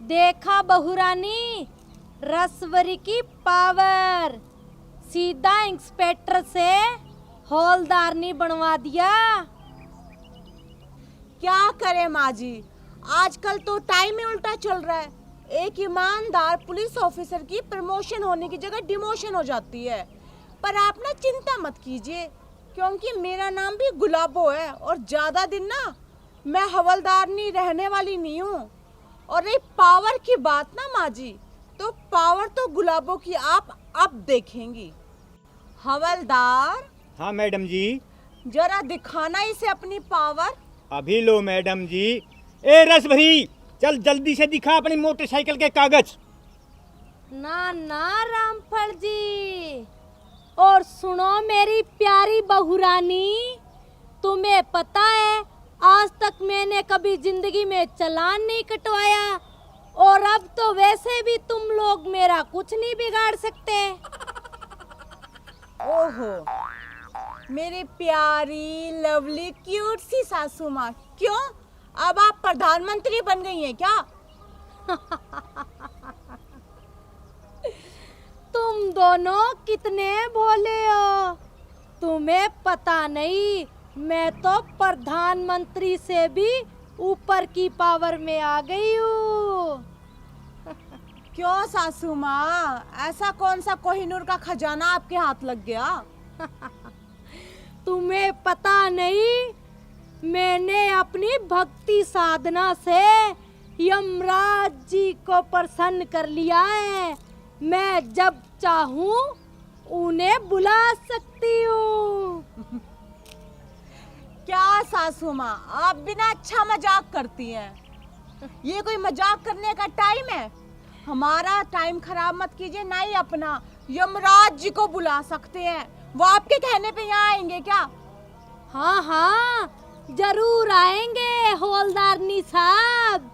देखा बहुरानी, रसवरी की पावर, सीधा इंस्पेक्टर से हौलदारनी बनवा दिया। क्या करे माँ जी, आजकल तो टाइम ही उल्टा चल रहा है। एक ईमानदार पुलिस ऑफिसर की प्रमोशन होने की जगह डिमोशन हो जाती है। पर आप ना चिंता मत कीजिए, क्योंकि मेरा नाम भी गुलाबो है और ज्यादा दिन ना मैं हवलदारनी रहने वाली नहीं हूँ। और रही पावर की बात ना माँ जी, तो पावर तो गुलाबो की आप अब देखेंगी। हवलदार। हाँ मैडम जी। जरा दिखाना इसे अपनी पावर। अभी लो मैडम जी। ए रसभरी, चल जल्दी से दिखा अपनी मोटरसाइकिल के कागज। ना ना रामफल जी, और सुनो मेरी प्यारी बहुरानी, तुम्हें पता है आज तक मैंने कभी जिंदगी में चालान नहीं कटवाया, और अब तो वैसे भी तुम लोग मेरा कुछ नहीं बिगाड़ सकते। ओहो, मेरी प्यारी लवली क्यूट सी सासू माँ, क्यों अब आप प्रधानमंत्री बन गई हैं क्या? तुम दोनों कितने भोले हो, तुम्हें पता नहीं मैं तो प्रधानमंत्री से भी ऊपर की पावर में आ गई हूँ। क्यों सासू माँ, ऐसा कौन सा कोहिनूर का खजाना आपके हाथ लग गया? तुम्हें पता नहीं, मैंने अपनी भक्ति साधना से यमराज जी को प्रसन्न कर लिया है। मैं जब चाहूँ उन्हें बुला सकती हूँ। क्या सासू माँ, आप बिना अच्छा मजाक करती हैं। ये कोई मजाक करने का टाइम है? हमारा टाइम खराब मत कीजिए, ना ही अपना। यमराज जी को बुला सकते हैं, वो आपके कहने पे यहाँ आएंगे क्या? हाँ हाँ, जरूर आएंगे हौलदारनी साहब।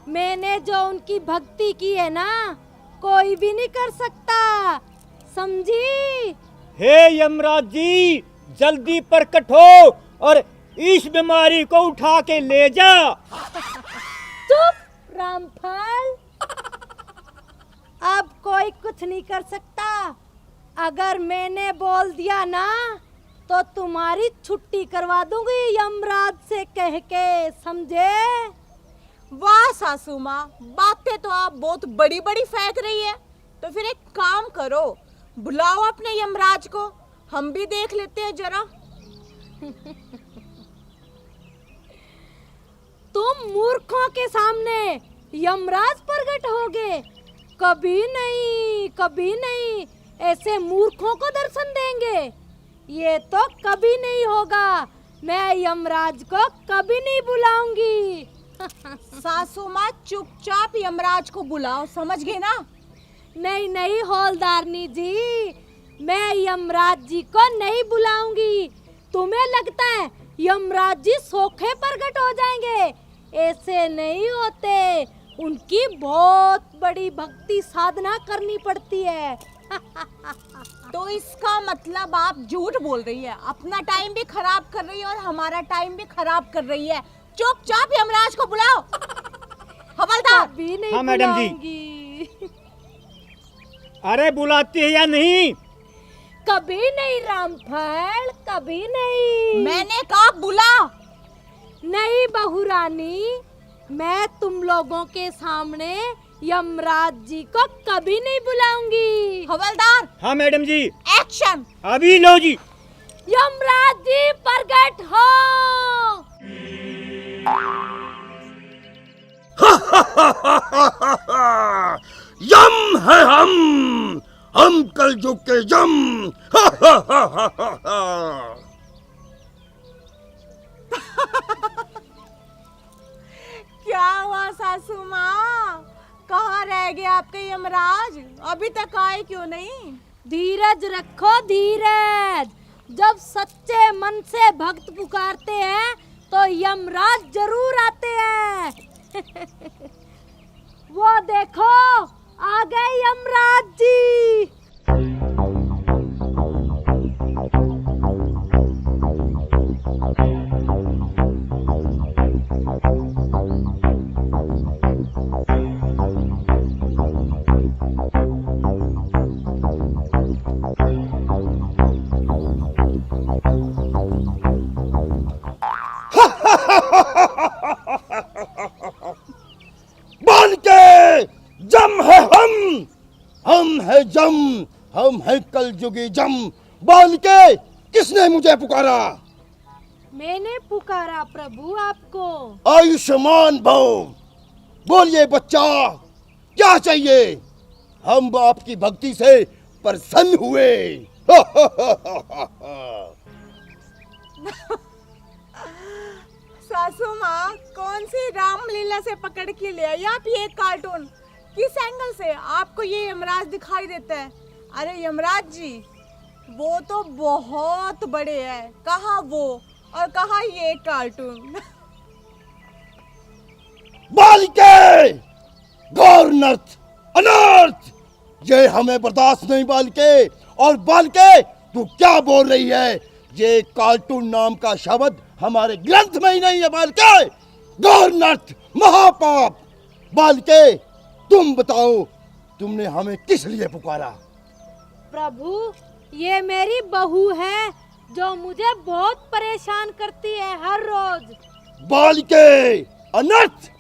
मैंने जो उनकी भक्ति की है ना, कोई भी नहीं कर सकता, समझी? हे यमराज जी, जल्दी प्रकट हो और इस बीमारी को उठा के ले जा। चुप रामफल, अब कोई कुछ नहीं कर सकता। अगर मैंने बोल दिया ना, तो तुम्हारी छुट्टी करवा दूंगी यमराज से कह के, समझे? वाह सासू माँ, बातें तो आप बहुत बड़ी बड़ी फेंक रही है। तो फिर एक काम करो, बुलाओ अपने यमराज को, हम भी देख लेते हैं जरा। तुम मूर्खों के सामने यमराज प्रकट होगे? कभी नहीं, कभी नहीं, ऐसे मूर्खों को दर्शन देंगे? ये तो कभी नहीं होगा। मैं यमराज को कभी नहीं बुलाऊंगी। सासू माँ, चुपचाप यमराज को बुलाओ, समझ गए ना? नहीं नहीं हौलदारनी जी, मैं यमराज जी को नहीं बुलाऊंगी। तुम्हें लगता है यमराज जी सोखे प्रकट हो जाएंगे? ऐसे नहीं होते, उनकी बहुत बड़ी भक्ति साधना करनी पड़ती है। तो इसका मतलब आप झूठ बोल रही है, अपना टाइम भी खराब कर रही है और हमारा टाइम भी खराब कर रही है। चुपचाप यमराज को बुलाओ। हवलदार। भी नहीं हाँ मैडम जी। बुलाऊंगी। अरे बुलाती है या नहीं? कभी नहीं रामफल, कभी नहीं। मैंने कहा बुला। नहीं बहुरानी, मैं तुम लोगों के सामने यमराज जी को कभी नहीं बुलाऊंगी। हवलदार। हाँ मैडम जी। एक्शन। अभी लो जी। यमराज जी प्रकट हो। यम है हम कलयुग के यम। क्या हुआ सासू माँ, कहाँ रह गए आपके यमराज? अभी तक आए क्यों नहीं? धीरज रखो धीरज, जब सच्चे मन से भक्त पुकारते हैं तो यमराज जरूर आते हैं। वो देखो आ गए यमराज जी। है यम, हम हैं कलयुगी यम। बालिके, किसने मुझे पुकारा? मैंने पुकारा प्रभु आपको। आयुष्मान भव। बोलिए बच्चा, क्या चाहिए? हम आपकी भक्ति से प्रसन्न हुए। सासू माँ, कौन सी रामलीला से पकड़ के ले आई आप ये कार्टून? किस एंगल से आपको ये यमराज दिखाई देता है? अरे यमराज जी, वो तो बहुत बड़े हैं। कहाँ वो और कहाँ ये कार्टून? बालिके, घोर नर्थ, अनर्थ, ये हमें बर्दाश्त नहीं बालिके। और बालिके, तू क्या बोल रही है? ये कार्टून नाम का शब्द हमारे ग्रंथ में ही नहीं है बालिके। घोर नर्थ, महापाप। बालिके, तुम बताओ, तुमने हमें किस लिए पुकारा? प्रभु, ये मेरी बहू है जो मुझे बहुत परेशान करती है हर रोज। बालिके, अनर्थ,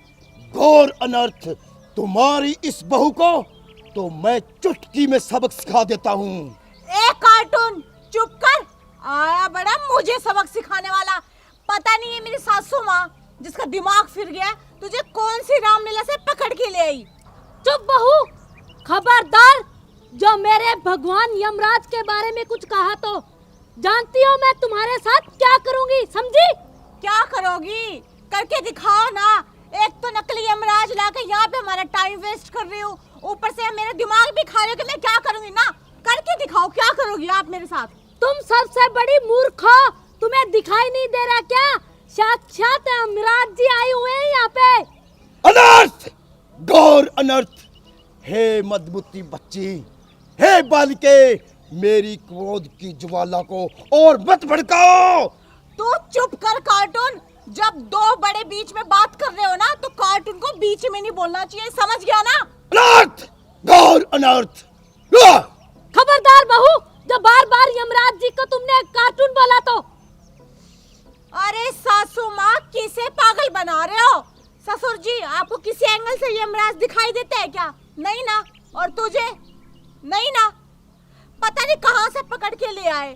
घोर अनर्थ। तुम्हारी इस बहू को तो मैं चुटकी में सबक सिखा देता हूँ। ए कार्टून, चुप कर। आया बड़ा मुझे सबक सिखाने वाला। पता नहीं है मेरी सासू माँ जिसका दिमाग फिर गया, तुझे कौन सी रामलीला से पकड़ के ले आई। चुप बहू, खबरदार। जो मेरे भगवान यमराज के बारे में कुछ कहा तो जानती हो मैं तुम्हारे साथ क्या करूंगी, समझी? क्या करोगी? करके दिखाओ ना। एक तो नकली यमराज लाके यहाँ पे हमारा टाइम वेस्ट कर रही हो, ऊपर से मेरा दिमाग भी खा रहे हो कि मैं क्या करूंगी ना। करके दिखाओ, क्या करोगी आप मेरे साथ? तुम सबसे बड़ी मूर्ख हो, तुम्हें दिखाई नहीं दे रहा क्या? साक्षात यमराज जी आए हुए हैं यहाँ पे। अनर्थ, घोर अनर्थ। हे मदबुद्धि बच्ची, हे बालिके, मेरी क्रोध की ज्वाला को और मत भड़काओ। तू चुप कर कार्टून। जब दो बड़े बीच में बात कर रहे हो ना, तो कार्टून को बीच में नहीं बोलना चाहिए, समझ गया ना? अनर्थ, घोर अनर्थ। खबरदार बहू, जब बार बार यमराज जी को तुमने कार्टून बोला तो। अरे सासू माँ, किसे पागल बना रहे हो? ससुर जी, आपको किसी एंगल से यमराज दिखाई देता है क्या? नहीं ना। और तुझे? नहीं ना। पता नहीं कहाँ से पकड़ के ले आए।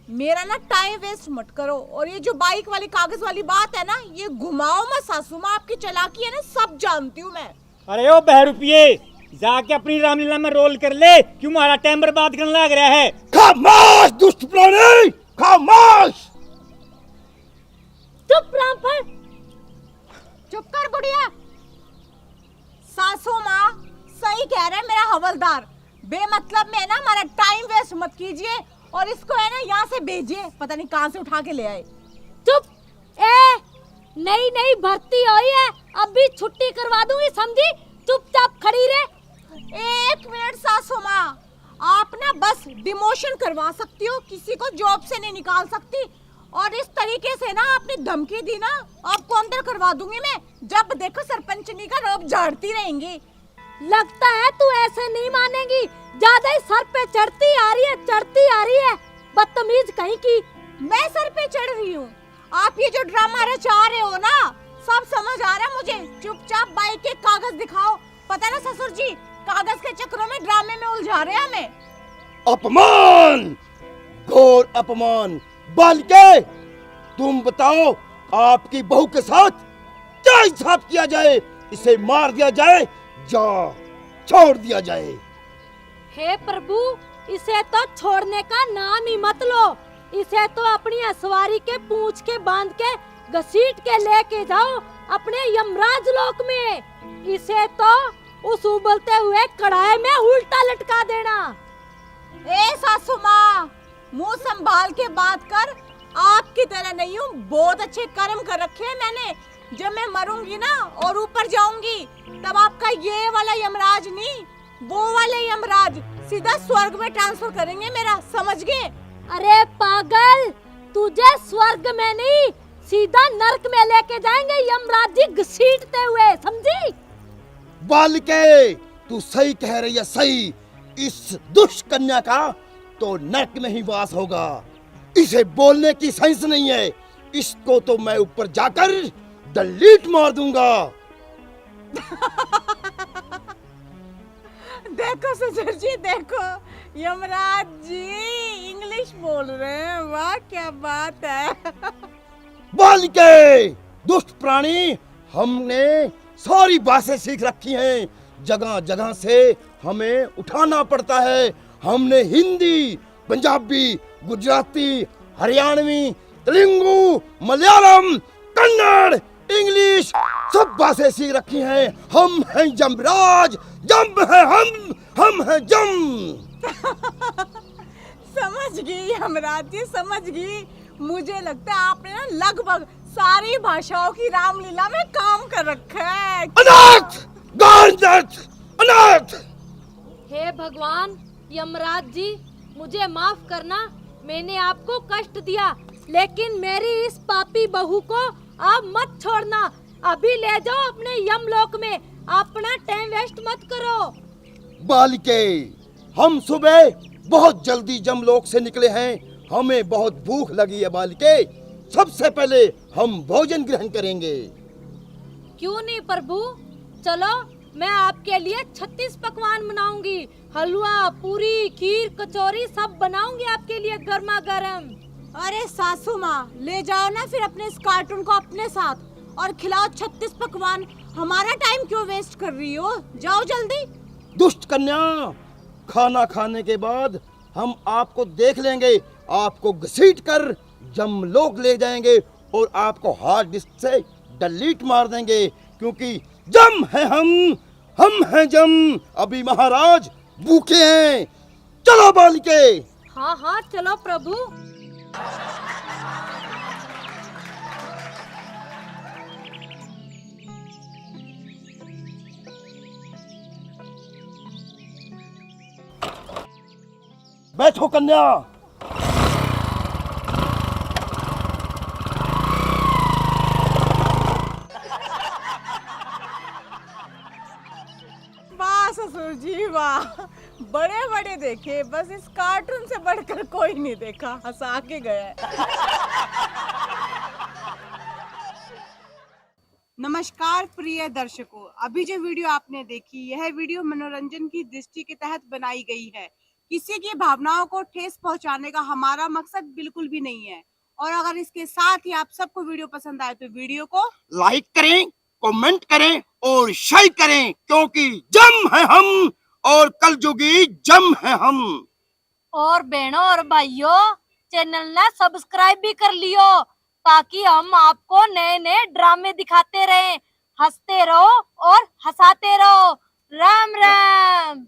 मेरा ना टाइम वेस्ट मत करो। और ये जो बाइक वाली कागज वाली बात है ना, ये घुमाओ मत सासू माँ। आपकी चालाकी है ना, सब जानती हूँ मैं। अरे ओ बहरूपिये, जाके अपनी रामलीला में रोल कर ले। क्यों हमारा टाइम बर्बाद करने लग रहा है? खामोश दुष्ट प्राणी, खामोश। चुप रामफल। चुप कर बुढ़िया। सासू माँ, सही कह रहे हैं मेरा हवलदार। बेमतलब में ना हमारा टाइम वेस्ट मत कीजिए और इसको है ना यहाँ से भेजिए। पता नहीं कहाँ से उठा के ले आए। चुप। ए, नई नई भर्ती हुई है, अभी छुट्टी करवा दूंगी, समझी? चुपचाप खड़ी रहे। 1 मिनट सासू माँ, आप ना बस डिमोशन करवा सकती हो, किसी को जॉब से नहीं निकाल सकती। और इस तरीके से ना आपने धमकी दी ना, आपको अंदर करवा दूंगी मैं। जब देखो सरपंचनी का रोब झाड़ती रहेंगी। लगता है तू ऐसे नहीं मानेगी, ज्यादा ही सर पे चढ़ती आ रही है, चढ़ती आ रही है, बदतमीज कहीं की। मैं सर पे चढ़ रही हूँ? आप ये जो ड्रामा रचा रहे हो ना, सब समझ आ रहा है मुझे। चुपचाप बाइक के कागज दिखाओ। पता ना ससुर जी, कागज के चक्रों में ड्रामे में उलझा रहे हैं हमें। अपमान, घोर अपमान। बालिके, तुम बताओ, आपकी बहू के साथ क्या हिसाब किया जाए? इसे मार दिया जाए या छोड़ दिया जाए? हे प्रभु, इसे तो छोड़ने का नाम ही मत लो। इसे तो अपनी असवारी के पूंछ के बांध के घसीट के लेके जाओ अपने यमराज लोक में। इसे तो उस उबलते हुए कढ़ाई में उल्टा लटका देना। ए सासू माँ, मुंह संभाल के बात कर। आपकी तरह नहीं हूँ, बहुत अच्छे कर्म कर रखे हैं मैंने। जब मैं मरूंगी ना और ऊपर जाऊंगी, तब आपका ये वाला यमराज नहीं, वो वाले यमराज सीधा स्वर्ग में ट्रांसफर करेंगे मेरा, समझ गए? अरे पागल, तुझे स्वर्ग में नहीं, सीधा नरक में लेके जाएंगे यमराज जी घसीटते हुए, समझी? बालिके, तू सही कह रही है, सही। इस दुष्ट कन्या का तो नरक में ही वास होगा। इसे बोलने की सेंस नहीं है। इसको तो मैं ऊपर जाकर डिलीट मार दूंगा। देखो ससुर जी देखो, यमराज जी इंग्लिश बोल रहे हैं, वाह क्या बात है। बालिके, दुष्ट प्राणी, हमने सारी भाषाएं सीख रखी हैं। जगह जगह से हमें उठाना पड़ता है। हमने हिंदी, पंजाबी, गुजराती, हरियाणवी, तेलुगु, मलयालम, कन्नड़, इंग्लिश सब भाषाएं सीख रखी हैं। हम हैं यमराज, जम है हम हैं जम। समझ गई यमराज जी, समझ गई। मुझे लगता है आपने ना लगभग सारी भाषाओं की रामलीला में काम कर रखा है। अनाथ, गांधत, अनाथ। हे भगवान, यमराज जी मुझे माफ करना, मैंने आपको कष्ट दिया, लेकिन मेरी इस पापी बहू को आप मत छोड़ना। अभी ले जाओ अपने यमलोक में, अपना टाइम वेस्ट मत करो। बालिके, हम सुबह बहुत जल्दी जमलोक से निकले हैं। हमें बहुत भूख लगी है बालिके। सबसे पहले हम भोजन ग्रहण करेंगे। क्यों नहीं प्रभु, चलो मैं आपके लिए 36 पकवान बनाऊंगी। हलवा, पूरी, खीर, कचौरी सब बनाऊंगी आपके लिए गर्मा गर्म। अरे सासू माँ, ले जाओ ना फिर अपने इस कार्टून को अपने साथ और खिलाओ 36 पकवान। हमारा टाइम क्यों वेस्ट कर रही हो, जाओ जल्दी। दुष्ट कन्या, खाना खाने के बाद हम आपको देख लेंगे, आपको घसीट कर जमलोक ले जाएंगे और आपको हार्ड डिस्क से डिलीट मार देंगे, क्योंकि जम है हम हैं जम। अभी महाराज भूखे हैं। चलो बालिके। हाँ हाँ चलो प्रभु। बैठो कन्या। वाह ससुर जी वाह, बड़े बड़े देखे, बस इस कार्टून से बढ़कर कोई नहीं देखा, हंसा के गए। नमस्कार प्रिय दर्शकों, अभी जो वीडियो आपने देखी, यह वीडियो मनोरंजन की दृष्टि के तहत बनाई गई है। किसी की भावनाओं को ठेस पहुंचाने का हमारा मकसद बिल्कुल भी नहीं है। और अगर इसके साथ ही आप सबको वीडियो पसंद आए तो वीडियो को लाइक करें, कमेंट करें और शेयर करें, क्योंकि जम है हम और कलयुगी जम है हम। और बहनों और भाइयों, चैनल ना सब्सक्राइब भी कर लियो, ताकि हम आपको नए नए ड्रामे दिखाते रहें। हंसते रहो और हंसाते रहो। राम राम।